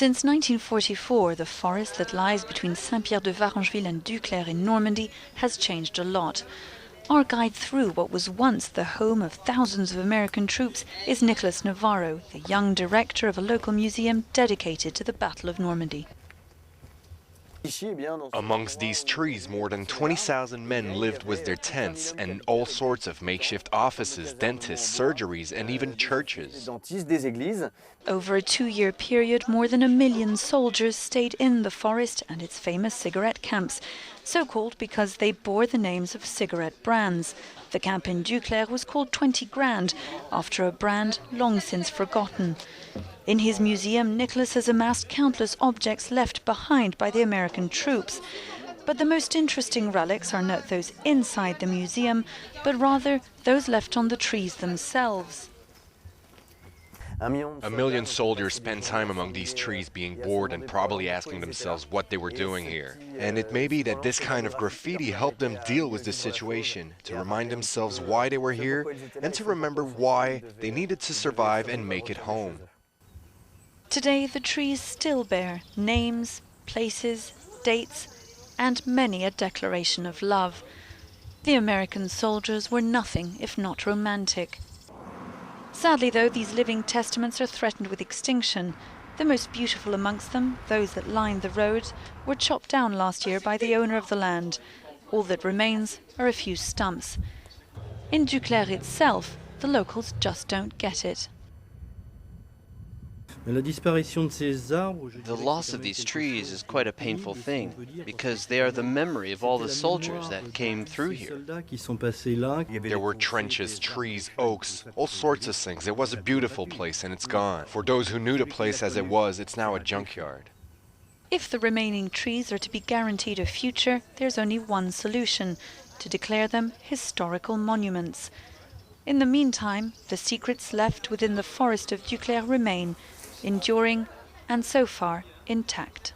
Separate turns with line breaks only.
Since 1944, the forest that lies between Saint-Pierre-de-Varengeville and Duclair in Normandy has changed a lot. Our guide through what was once the home of thousands of American troops is Nicholas Navarro, the young director of a local museum dedicated to the Battle of Normandy.
Amongst these trees, more than 20,000 men lived with their tents and all sorts of makeshift offices, dentists, surgeries, and even churches.
Over a 2-year period, more than 1 million soldiers stayed in the forest and its famous cigarette camps, so called because they bore the names of cigarette brands. The camp in Duclair was called 20 Grand, after a brand long since forgotten. In his museum, Nicholas has amassed countless objects left behind by the American troops. But the most interesting relics are not those inside the museum, but rather those left on the trees themselves.
1 million soldiers spent time among these trees being bored and probably asking themselves what they were doing here. And it may be that this kind of graffiti helped them deal with this situation, to remind themselves why they were here and to remember why they needed to survive and make it home.
Today the trees still bear names, places, dates, and many a declaration of love. The American soldiers were nothing if not romantic. Sadly, though, these living testaments are threatened with extinction. The most beautiful amongst them, those that line the road, were chopped down last year by the owner of the land. All that remains are a few stumps. In Duclair itself, the locals just don't get it.
The loss of these trees is quite a painful thing, because they are the memory of all the soldiers that came through here.
There were trenches, trees, oaks, all sorts of things. It was a beautiful place and it's gone. For those who knew the place as it was, it's now a junkyard.
If the remaining trees are to be guaranteed a future, there's only one solution: to declare them historical monuments. In the meantime, the secrets left within the forest of Duclair remain, enduring and so far intact.